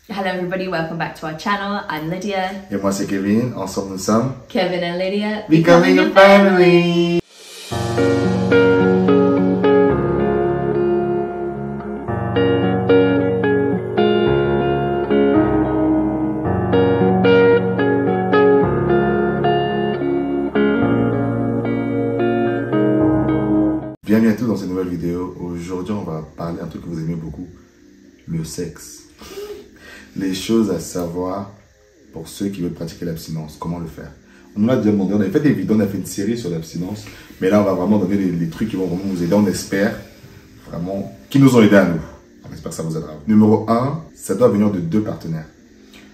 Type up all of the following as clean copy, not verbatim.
Hello everybody, welcome back to our channel. I'm Lydia. Et moi c'est Kevin, ensemble nous sommes Kevin and Lydia Becoming a Family. Bienvenue à tous dans cette nouvelle vidéo. Aujourd'hui on va parler d'un truc que vous aimez beaucoup, le sexe. Les choses à savoir pour ceux qui veulent pratiquer l'abstinence, comment le faire. On nous l'a déjà demandé, on avait fait des vidéos, on a fait une série sur l'abstinence, mais là on va vraiment donner les trucs qui vont vraiment vous aider, on espère vraiment, qui nous ont aidés à nous. On espère que ça vous aidera. Numéro 1, ça doit venir de deux partenaires.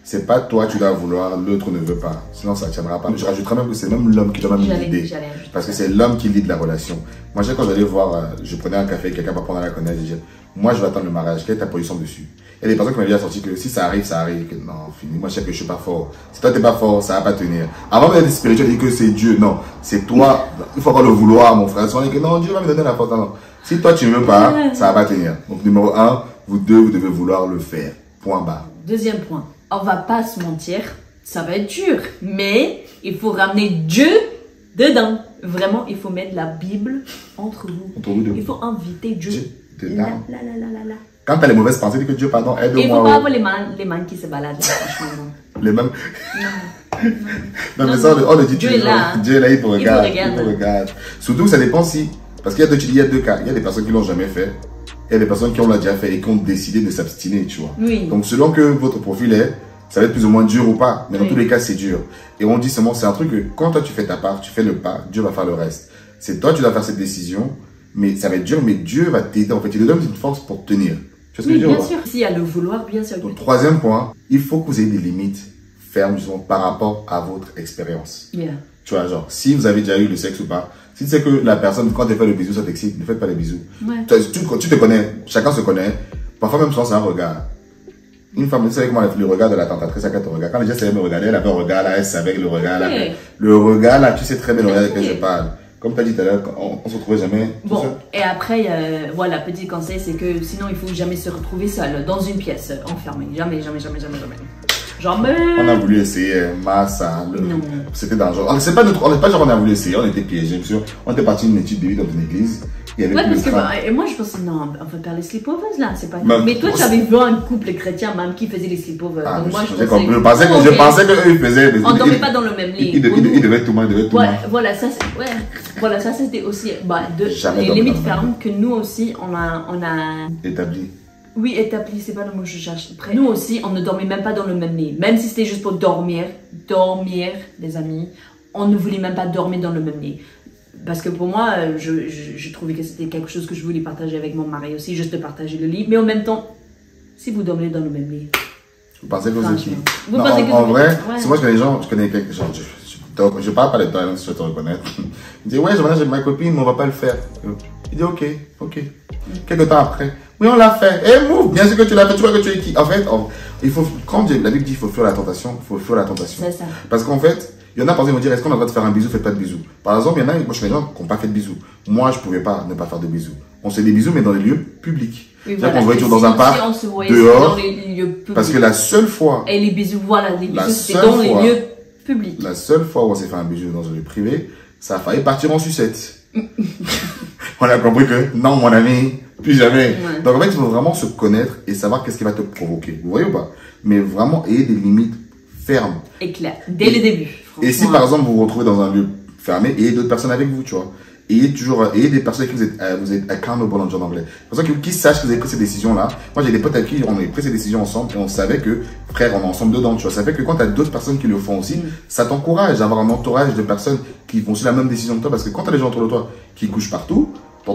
C'est pas toi tu dois vouloir, l'autre ne veut pas, sinon ça ne tiendra pas. Je rajouterai même que c'est même l'homme qui doit même l'idée, parce que c'est l'homme qui lead la relation. Moi quand j'allais voir, je prenais un café, quelqu'un va prendre à la connaître, je disais, moi je vais attendre le mariage, quelle est ta position dessus? Il y a des personnes qui m'avaient déjà sorti que si ça arrive, ça arrive. Que non, fini. Moi, je sais que je suis pas fort. Si toi, t'es pas fort, ça va pas tenir. Avant d'être spirituel, dire que c'est Dieu. Non, c'est toi. Il faut encore le vouloir, mon frère. Souvent, on dit que non, Dieu va me donner la force. Non. Si toi, tu ne veux pas, ça va pas tenir. Donc, numéro 1, vous devez vouloir le faire. Point barre. Deuxième point, on va pas se mentir, ça va être dur. Mais il faut ramener Dieu dedans. Vraiment, il faut mettre la Bible entre vous. Entre vous deux. Il faut inviter Dieu. Dedans. Là. Quand tu as les mauvaises pensées, dis que Dieu, pardon, aide-moi. Il ne faut pas avoir les mains qui se baladent, franchement. Les mêmes. Non, mais ça, on le dit Dieu est là. Dieu est là, il faut regarder. Il faut regarder. Surtout, ça dépend si. Parce qu'il y a deux cas. Il y a des personnes qui l'ont jamais fait. Il y a des personnes qui l'ont déjà fait et qui ont décidé de s'abstiner, tu vois. Oui. Donc, selon que votre profil est, ça va être plus ou moins dur ou pas. Mais dans tous les cas, c'est dur. Et on dit seulement, c'est un truc que quand toi, tu fais ta part, tu fais le pas, Dieu va faire le reste. C'est toi, tu dois faire cette décision. Mais ça va être dur, mais Dieu va t'aider. En fait, il te donne une force pour tenir. Oui, bien sûr. S'il y a le vouloir, bien sûr. Donc, troisième point, il faut que vous ayez des limites fermes justement, par rapport à votre expérience. Yeah. Tu vois, genre, si vous avez déjà eu le sexe ou pas, si tu sais que la personne, quand elle fait le bisou, ça t'excite, ne faites pas les bisous. Ouais. Tu te connais, chacun se connaît. Parfois même, c'est un regard. Une femme, vous savez comment le regard de la tentatrice, elle te regarde. Quand les gens savent me regarder, elle avait un regard là, elle savait que le regard là. Le regard là, tu sais très bien le regard que je parle. Comme tu as dit tout à l'heure, on se retrouvait jamais. Bon, et après, voilà, petit conseil, c'est que sinon, il faut jamais se retrouver seul dans une pièce enfermée. Jamais. On a voulu essayer, c'était dangereux. C'est pas on n'est pas genre on a voulu essayer, on était piégés, monsieur. On était parti d'une étude de vie dans une église. Il y avait parce que et moi je pensais non, on va faire les sleepovers là, c'est pas. Mais toi tu avais vu un couple chrétien même qui faisait les sleepovers. Ah, donc moi je pensais qu'eux ils faisaient. On dormait pas dans le même lit. Ils devaient tout le monde, Voilà, ça c'était aussi les limites fermes que nous aussi on a établi. Oui, établi, c'est pas le mot que je cherche. Après, nous aussi, on ne dormait même pas dans le même lit. Même si c'était juste pour dormir, les amis, on ne voulait même pas dormir dans le même lit. Parce que pour moi, je trouvais que c'était quelque chose que je voulais partager avec mon mari aussi, juste de partager le lit. Mais en même temps, si vous dormez dans le même lit... Vous pensez que vous êtes qui? En vrai, c'est moi je connais des gens, je connais quelques gens, je parle pas de toi, si je te reconnaître. Il dit, ouais, je vais avec ma copine, mais on va pas le faire. Il dit, ok. Quelques temps après, oui, on l'a fait. Eh, move, bien sûr que tu l'as fait, tu vois que tu es qui? En fait, il faut, quand la Bible dit qu'il faut fuir la tentation, il faut fuir la tentation. C'est ça. Parce qu'en fait, il y en a par exemple qui vont dire, est-ce qu'on a le droit de faire un bisou, faites pas de bisous. Par exemple, il y en a, moi je connais des gens qui n'ont pas fait de bisous. Moi, je pouvais pas ne pas faire de bisous. On se fait des bisous, mais dans les lieux publics. Oui, c'est-à-dire qu'on se voyait toujours dans un parc, dehors, parce que la seule fois... Et les bisous, voilà, les bisous, c'était dans les lieux publics. La seule fois où on s'est fait un bisou dans un lieu privé, ça a failli partir en sucette. On a compris que, non, mon ami, plus jamais. Ouais. Donc en fait, il faut vraiment se connaître et savoir qu'est-ce qui va te provoquer. Vous voyez ou pas? Mais vraiment, ayez des limites fermes. Et claires, dès le début. Et si par exemple, vous vous retrouvez dans un lieu fermé, ayez d'autres personnes avec vous, tu vois. Ayez des personnes avec qui vous êtes accountable en anglais. Des personnes qui sachent que vous avez pris ces décisions-là. Moi, j'ai des potes avec qui on avait pris ces décisions ensemble et on savait que, frère, on est ensemble dedans, tu vois. Ça fait que quand tu as d'autres personnes qui le font aussi, ça t'encourage à avoir un entourage de personnes qui font aussi la même décision que toi. Parce que quand tu as des gens autour de toi qui couchent partout, tu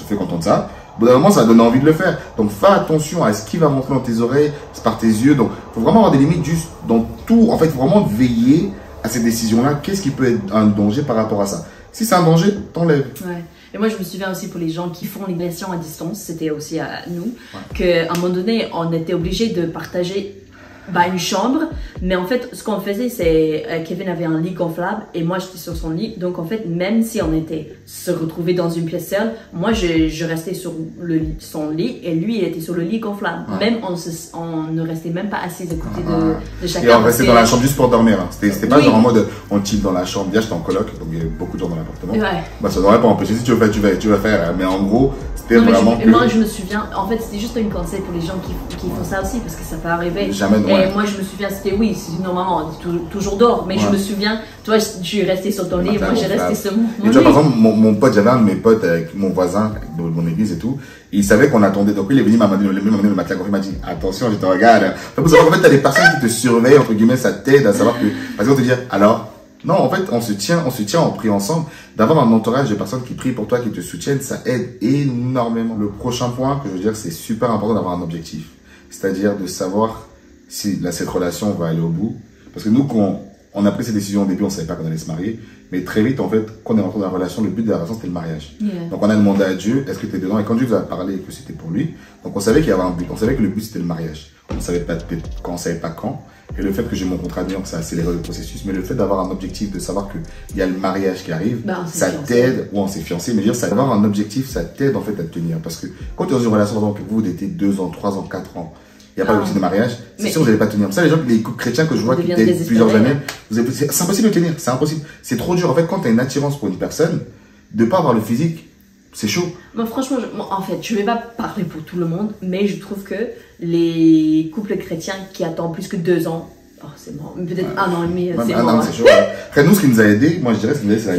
fais qu'entendre ça, au bout d'un moment, ça donne envie de le faire. Donc, fais attention à ce qui va rentrer dans tes oreilles, par tes yeux. Donc, il faut vraiment avoir des limites juste dans tout. En fait, il faut vraiment veiller à ces décisions-là. Qu'est-ce qui peut être un danger par rapport à ça? Si c'est un danger, t'enlèves. Ouais. Et moi, je me souviens aussi pour les gens qui font l'immersion à distance, c'était aussi à nous, qu'à un moment donné, on était obligé de partager une chambre Mais en fait, ce qu'on faisait, c'est Kevin avait un lit gonflable et moi j'étais sur son lit. Donc en fait, même si on était se retrouver dans une pièce seule, moi je restais sur son lit et lui il était sur le lit gonflable. Même on ne restait même pas assis à côté de chacun. Et on restait dans la chambre juste pour dormir. Hein. C'était pas genre en mode on chill dans la chambre. Bien, j'étais en coloc, donc il y avait beaucoup de gens dans l'appartement. Bah ça n'aurait pas empêché. Si tu veux faire, tu vas faire. Mais en gros, c'était vraiment. Moi je me souviens, en fait c'était juste un conseil pour les gens qui font ça aussi parce que ça peut arriver. Jamais et moi je me souviens, c'était normalement toujours dehors, mais je me souviens, toi tu es resté sur ton lit et moi j'ai resté sur mon lit. Et tu vois, par exemple, mon pote, j'avais un de mes potes avec mon voisin de mon église et tout, et il savait qu'on attendait, donc il est venu m'amener le matelas gonflé, il m'a dit attention, je te regarde. En fait, t'as des personnes qui te surveillent, entre guillemets, ça t'aide à savoir que, parce qu'on te dit alors, non, en fait, on se tient, on prie ensemble. D'avoir un entourage de personnes qui prient pour toi, qui te soutiennent, ça aide énormément. Le prochain point que je veux dire, c'est super important d'avoir un objectif. C'est-à-dire de savoir si cette relation va aller au bout. Parce que nous, quand on a pris ces décisions au début, on ne savait pas qu'on allait se marier. Mais très vite, en fait, quand on est rentré dans la relation, le but de la relation, c'était le mariage. Donc on a demandé à Dieu, est-ce que tu es dedans? Et quand Dieu nous a parlé que c'était pour lui, donc on savait qu'il y avait un but. On savait que le but, c'était le mariage. On ne savait pas quand, on ne savait pas quand. Et le fait que j'ai mon contrat de New York, ça a accéléré le processus. Mais le fait d'avoir un objectif, de savoir qu'il y a le mariage qui arrive, ça t'aide. Ou on s'est fiancé, mais dire, ça d'avoir un objectif, ça t'aide en fait à te tenir. Parce que quand tu es dans une relation, donc vous étiez 2 ans, 3 ans, 4 ans, il n'y a pas d'objectif de mariage, c'est sûr que vous n'allez pas tenir. Ça, les gens, les couples chrétiens que je vois qui étaient plusieurs années, c'est impossible de tenir, c'est impossible. C'est trop dur. En fait, quand tu as une attirance pour une personne, de ne pas avoir le physique, c'est chaud. Moi, franchement, en fait, je ne vais pas parler pour tout le monde, mais je trouve que les couples chrétiens qui attendent plus que 2 ans, c'est mort. Peut-être 1 an et demi, c'est mort. Non, c'est chaud. Après, nous, ce qui nous a aidé, moi, je dirais,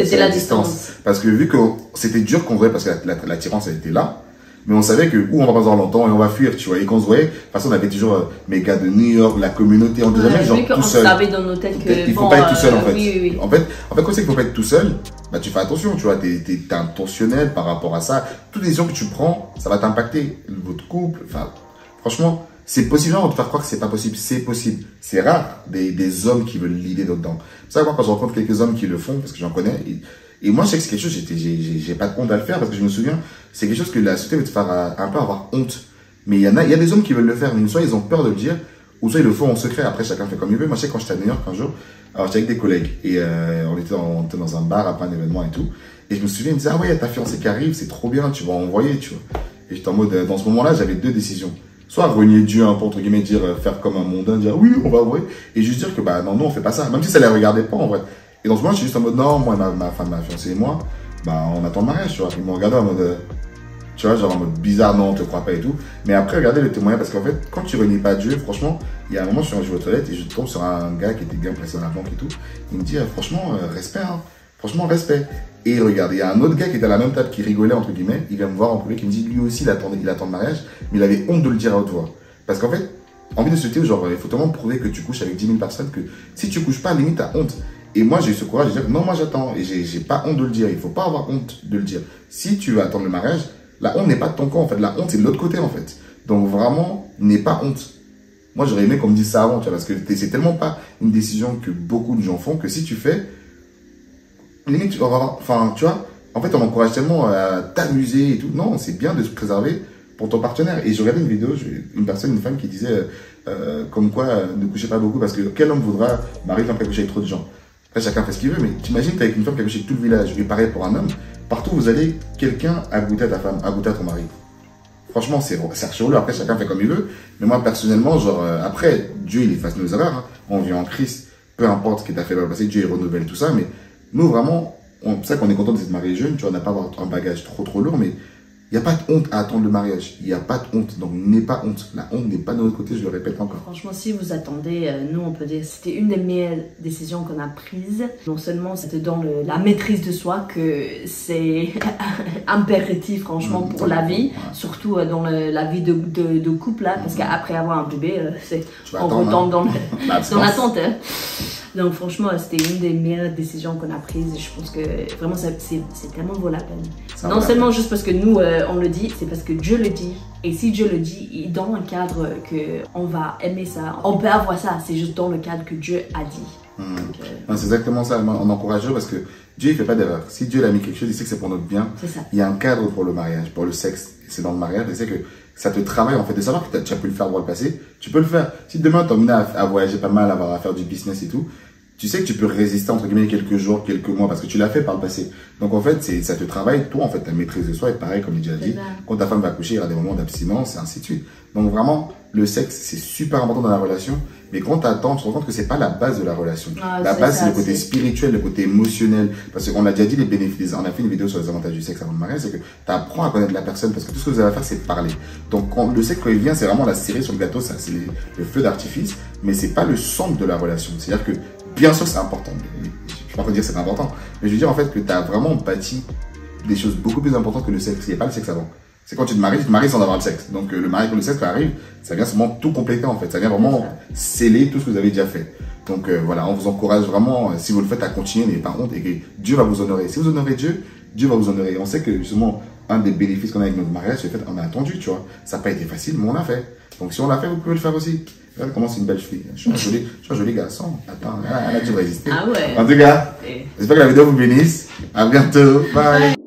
c'est la distance. Parce que vu que c'était dur qu'on voyait, parce que l'attirance, elle était là, mais on savait que où on va pas voir longtemps et on va fuir, tu vois. Et qu'on se voyait, de toute façon, on avait toujours mes gars de New York, la communauté, on ne jamais genre tout seul. On savait dans nos têtes que il faut pas être tout seul, en fait. Oui. En fait, quand c'est qu'il faut pas être tout seul, bah, tu fais attention, tu vois. T'es intentionnel par rapport à ça. Toutes les décisions que tu prends, ça va t'impacter. Votre couple, enfin, franchement, c'est possible de te faire croire que c'est pas possible. C'est possible. C'est rare des hommes qui veulent l'idée dedans. C'est ça, moi, quand je rencontre quelques hommes qui le font, parce que j'en connais, et moi, je sais que c'est quelque chose, j'ai pas de honte à le faire, parce que je me souviens, c'est quelque chose que la société veut te faire un peu avoir honte. Mais il y a des hommes qui veulent le faire, mais soit ils ont peur de le dire, ou soit ils le font en secret. Après, chacun fait comme il veut. Moi, je sais quand j'étais à New York un jour, alors j'étais avec des collègues, et on était dans un bar après un événement et tout. Et je me souviens, ils me disaient, ah ouais, ta fiancée qui arrive, c'est trop bien, tu vas envoyer, tu vois. Et j'étais en mode, dans ce moment-là, j'avais 2 décisions. Soit renier Dieu, pour entre guillemets dire, faire comme un mondain, dire oui, on va envoyer. Et juste dire que, bah non, on fait pas ça. Même si ça les regardait pas, en vrai. Et dans ce moment, je suis juste en mode, non, moi, ma femme, ma fiancée et moi, bah, on attend le mariage, tu vois. Ils m'ont regardé en mode, tu vois, genre en mode bizarre, non, on te croit pas et tout. Mais après, regardez le témoignage, parce qu'en fait, quand tu renies pas Dieu, franchement, il y a un moment, je suis aux toilettes et je tombe sur un gars qui était bien placé dans la banque et tout. Il me dit, franchement, respect, hein. Franchement, respect. Et regarde, il y a un autre gars qui était à la même table, qui rigolait, entre guillemets. Il vient me voir en privé, qui me dit, lui aussi, il attend le mariage, mais il avait honte de le dire à haute voix. Parce qu'en fait, envie de se dire, genre, il faut tellement prouver que tu couches avec 10 000 personnes que si tu couches pas, limite, t'as honte. Et moi, j'ai eu ce courage de dire, non, moi, j'attends. Et j'ai pas honte de le dire. Il faut pas avoir honte de le dire. Si tu veux attendre le mariage, la honte n'est pas de ton camp, en fait. La honte, c'est de l'autre côté, en fait. Donc, vraiment, n'aie pas honte. Moi, j'aurais aimé qu'on me dise ça avant, tu vois, parce que c'est tellement pas une décision que beaucoup de gens font que si tu fais, limite, tu vas avoir, enfin, tu vois, en fait, on encourage tellement à t'amuser et tout. Non, c'est bien de se préserver pour ton partenaire. Et je regardais une vidéo, une femme qui disait, comme quoi, ne couchez pas beaucoup, parce que quel homme voudra marier une femme qui a couché avec trop de gens? Après, chacun fait ce qu'il veut, mais t'imagines, t'es avec une femme qui a couché avec tout le village. Et pareil pour un homme, partout où vous allez, quelqu'un a goûté à ta femme, a goûté à ton mari. Franchement, c'est relou. Après, chacun fait comme il veut. Mais moi, personnellement, genre, après, Dieu, il efface nos erreurs. Hein. On vit en Christ. Peu importe ce qui t'a fait dans le passé, Dieu, il renouvelle tout ça. Mais nous, vraiment, c'est ça qu'on est content de se marier jeune. Tu vois, on n'a pas avoir un bagage trop lourd. Mais il n'y a pas de honte à attendre le mariage. Il n'y a pas de honte. Donc, n'aie pas honte. La honte n'est pas de notre côté, je le répète encore. Franchement, si vous attendez, nous, on peut dire que c'était une des meilleures décisions qu'on a prises. Non seulement c'était dans la maîtrise de soi que c'est impératif, franchement, pour la vie. Ouais. Surtout dans la vie de couple, là. Parce qu'après avoir un bébé, on retombe dans l'attente. Hein. Donc franchement, c'était une des meilleures décisions qu'on a prises. Et je pense que vraiment, c'est tellement vaut la peine. Non seulement juste parce que nous, on le dit, c'est parce que Dieu le dit. Et si Dieu le dit, dans un cadre qu'on va aimer ça, on peut avoir ça. C'est juste dans le cadre que Dieu a dit. C'est exactement ça. On encourage Dieu parce que Dieu, il ne fait pas d'erreur. Si Dieu a mis quelque chose, il sait que c'est pour notre bien. C'est ça. Il y a un cadre pour le mariage, pour le sexe. C'est dans le mariage. Il sait que ça te travaille en fait. De savoir que tu as pu le faire dans le passé, tu peux le faire. Si demain t'es emmené à voyager pas mal, à faire du business et tout, tu sais que tu peux résister entre guillemets quelques jours, quelques mois parce que tu l'as fait par le passé. Donc en fait, ça te travaille, toi en fait, ta maîtrise de soi. Et pareil, comme j'ai déjà dit, quand ta femme va coucher, il y aura des moments d'abstinence et ainsi de suite. Donc vraiment, le sexe, c'est super important dans la relation. Mais quand tu attends, tu te rends compte que c'est pas la base de la relation. La base, c'est le côté spirituel, le côté émotionnel. Parce qu'on a déjà dit les bénéfices. On a fait une vidéo sur les avantages du sexe avant le mariage. C'est que tu apprends à connaître la personne parce que tout ce que vous avez à faire, c'est parler. Donc quand le sexe, quand il vient, c'est vraiment la cerise sur le gâteau. Ça, c'est le feu d'artifice. Mais c'est pas le centre de la relation. C'est-à-dire que, bien sûr, c'est important. Je ne vais pas te dire que c'est important. Mais je veux dire en fait que tu as vraiment bâti des choses beaucoup plus importantes que le sexe. Il n'y a pas le sexe avant. C'est quand tu te maries sans avoir le sexe. Donc le mariage, le sexe quand arrive, ça vient seulement tout compléter en fait. Ça vient vraiment sceller tout ce que vous avez déjà fait. Donc voilà, on vous encourage vraiment, si vous le faites, à continuer, n'ayez pas honte et que Dieu va vous honorer. Si vous honorez Dieu, Dieu va vous honorer. On sait que justement, un des bénéfices qu'on a avec notre mariage, c'est le fait qu'on a attendu, tu vois. Ça n'a pas été facile, mais on l'a fait. Donc si on l'a fait, vous pouvez le faire aussi. Regarde comment c'est une belle fille. Je suis un joli garçon. Attends, elle a dû résister. Ah ouais. En tout cas, j'espère que la vidéo vous bénisse. À bientôt. Bye.